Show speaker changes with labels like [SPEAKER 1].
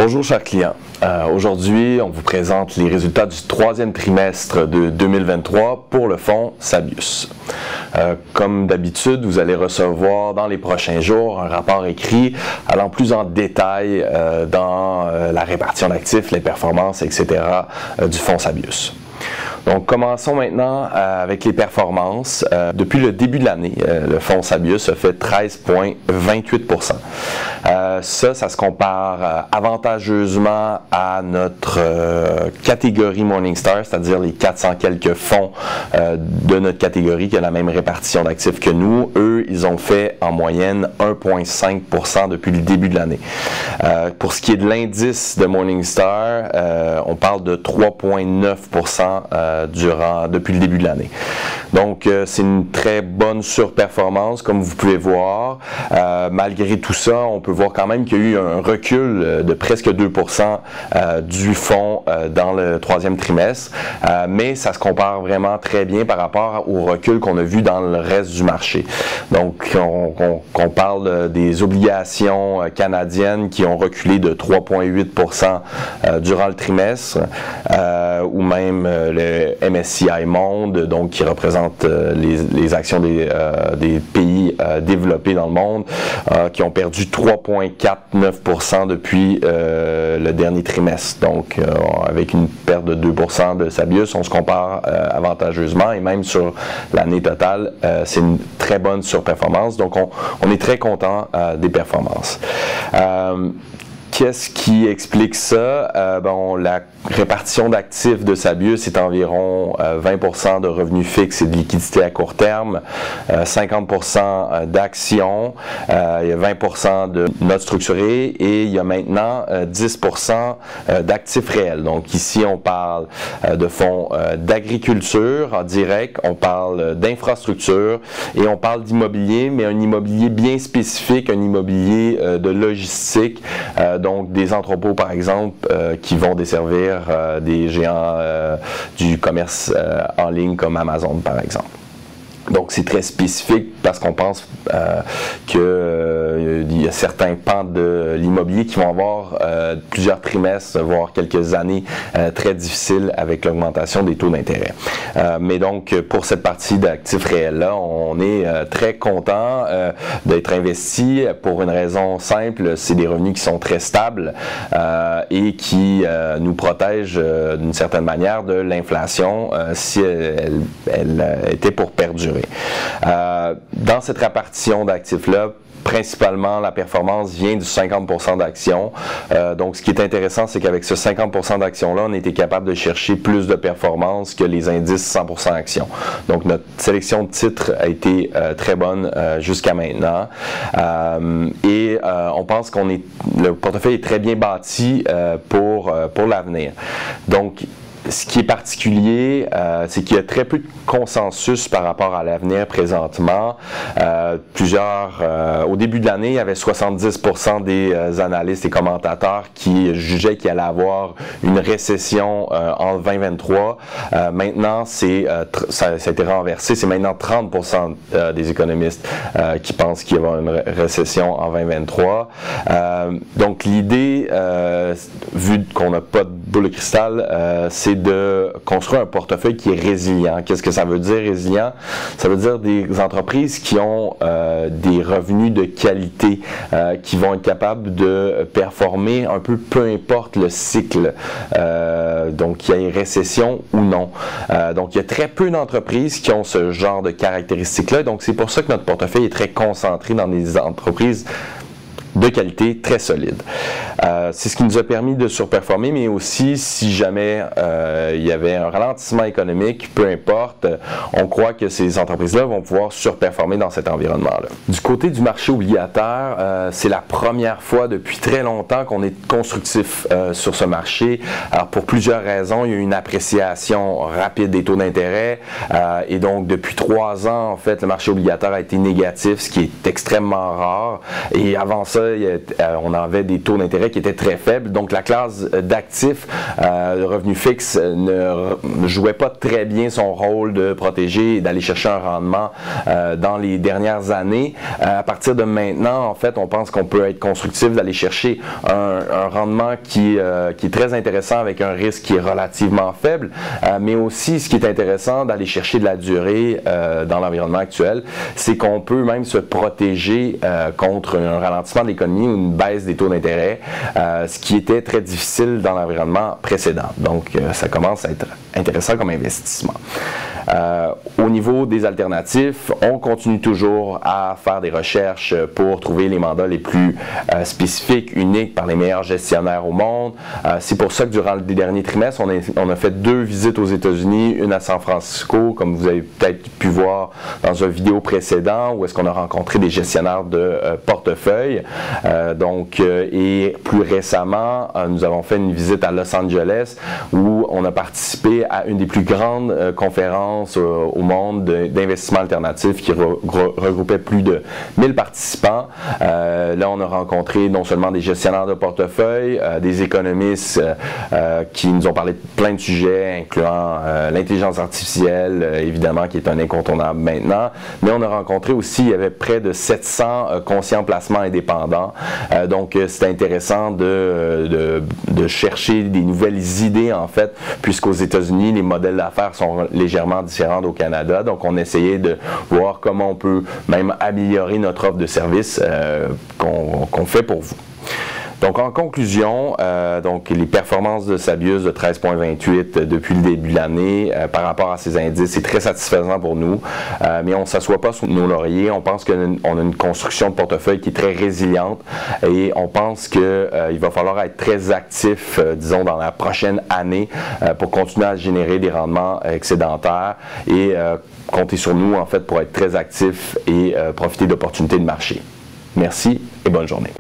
[SPEAKER 1] Bonjour chers clients, aujourd'hui on vous présente les résultats du troisième trimestre de 2023 pour le fonds Sabius. Comme d'habitude, vous allez recevoir dans les prochains jours un rapport écrit allant plus en détail dans la répartition d'actifs, les performances, etc. Du fonds Sabius. Donc, commençons maintenant avec les performances. Depuis le début de l'année, le fonds Sabius a fait 13,28%. Ça se compare avantageusement à notre catégorie Morningstar, c'est-à-dire les 400 quelques fonds de notre catégorie qui a la même répartition d'actifs que nous. Eux, ils ont fait en moyenne 1,5% depuis le début de l'année. Pour ce qui est de l'indice de Morningstar, on parle de 3,9% depuis le début de l'année. Donc, c'est une très bonne surperformance, comme vous pouvez voir. Malgré tout ça, on peut voir quand même qu'il y a eu un recul de presque 2% du fonds dans le troisième trimestre, mais ça se compare vraiment très bien par rapport au recul qu'on a vu dans le reste du marché. Donc, on parle des obligations canadiennes qui ont reculé de 3,8% durant le trimestre, ou même le MSCI Monde, donc qui représente les actions des pays développés dans le monde, qui ont perdu 3,49% depuis le dernier trimestre. Donc, avec une perte de 2% de Sabius, on se compare avantageusement, et même sur l'année totale, c'est une très bonne surperformance. Donc, on est très content des performances. Qu'est-ce qui explique ça? La répartition d'actifs de Sabius est environ 20% de revenus fixes et de liquidités à court terme, 50% d'actions, il y a 20% de notes structurées et il y a maintenant 10% d'actifs réels. Donc ici, on parle de fonds d'agriculture en direct, on parle d'infrastructure et on parle d'immobilier, mais un immobilier bien spécifique, un immobilier de logistique, donc des entrepôts par exemple qui vont desservir des géants du commerce en ligne comme Amazon par exemple. Donc c'est très spécifique parce qu'on pense qu'il y a certains pans de l'immobilier qui vont avoir plusieurs trimestres, voire quelques années très difficiles avec l'augmentation des taux d'intérêt. Mais donc pour cette partie d'actifs réels-là, on est très content d'être investi pour une raison simple, c'est des revenus qui sont très stables et qui nous protègent d'une certaine manière de l'inflation si elle était pour perdurer. Dans cette répartition d'actifs-là, principalement, la performance vient du 50% d'actions. Donc, ce qui est intéressant, c'est qu'avec ce 50% d'actions-là, on était capable de chercher plus de performance que les indices 100% actions. Donc, notre sélection de titres a été très bonne jusqu'à maintenant. On pense le portefeuille est très bien bâti pour l'avenir. Donc, ce qui est particulier, c'est qu'il y a très peu de consensus par rapport à l'avenir présentement. Au début de l'année, il y avait 70% des analystes et commentateurs qui jugeaient qu'il allait avoir une récession en 2023. Maintenant, ça a été renversé. C'est maintenant 30% des économistes qui pensent qu'il y aura une récession en 2023. Donc, l'idée, vu qu'on n'a pas de boule de cristal, c'est de construire un portefeuille qui est résilient. Qu'est-ce que ça veut dire résilient? Ça veut dire des entreprises qui ont des revenus de qualité, qui vont être capables de performer un peu importe le cycle, donc qu'il y ait récession ou non. Donc il y a très peu d'entreprises qui ont ce genre de caractéristiques-là, donc c'est pour ça que notre portefeuille est très concentré dans des entreprises de qualité très solide. C'est ce qui nous a permis de surperformer, mais aussi si jamais il y avait un ralentissement économique, peu importe, on croit que ces entreprises-là vont pouvoir surperformer dans cet environnement-là. Du côté du marché obligataire, c'est la première fois depuis très longtemps qu'on est constructif sur ce marché. Alors pour plusieurs raisons, il y a eu une appréciation rapide des taux d'intérêt et donc depuis 3 ans, en fait, le marché obligataire a été négatif, ce qui est extrêmement rare. Et avant ça, on avait des taux d'intérêt qui était très faible. Donc la classe d'actifs, le revenu fixe ne jouait pas très bien son rôle de protéger et d'aller chercher un rendement dans les dernières années. À partir de maintenant, en fait, on pense qu'on peut être constructif d'aller chercher un rendement qui est très intéressant avec un risque qui est relativement faible, mais aussi ce qui est intéressant d'aller chercher de la durée dans l'environnement actuel, c'est qu'on peut même se protéger contre un ralentissement de l'économie ou une baisse des taux d'intérêt, ce qui était très difficile dans l'environnement précédent. Donc, ça commence à être intéressant comme investissement. Au niveau des alternatifs, on continue toujours à faire des recherches pour trouver les mandats les plus spécifiques, uniques par les meilleurs gestionnaires au monde. C'est pour ça que durant les derniers trimestres, on a fait 2 visites aux États-Unis, une à San Francisco, comme vous avez peut-être pu voir dans une vidéo précédente, où est-ce qu'on a rencontré des gestionnaires de portefeuille. Et plus récemment, nous avons fait une visite à Los Angeles où on a participé à une des plus grandes conférences au monde d'investissement alternatif qui regroupait plus de 1000 participants. Là, on a rencontré non seulement des gestionnaires de portefeuille, des économistes qui nous ont parlé de plein de sujets, incluant l'intelligence artificielle, évidemment, qui est un incontournable maintenant, mais on a rencontré aussi, il y avait près de 700 conscients placements indépendants. Donc, c'est intéressant de chercher des nouvelles idées, en fait, puisqu'aux États-Unis, les modèles d'affaires sont légèrement différents au Canada. Donc, on essayait de voir comment on peut même améliorer notre offre de service qu'on fait pour vous. Donc, en conclusion, les performances de Sabius de 13,28 depuis le début de l'année par rapport à ces indices, c'est très satisfaisant pour nous, mais on ne s'assoit pas sous nos lauriers. On pense qu'on a une construction de portefeuille qui est très résiliente et on pense qu'il va falloir être très actif, disons, dans la prochaine année pour continuer à générer des rendements excédentaires et compter sur nous, en fait, pour être très actif et profiter d'opportunités de marché. Merci et bonne journée.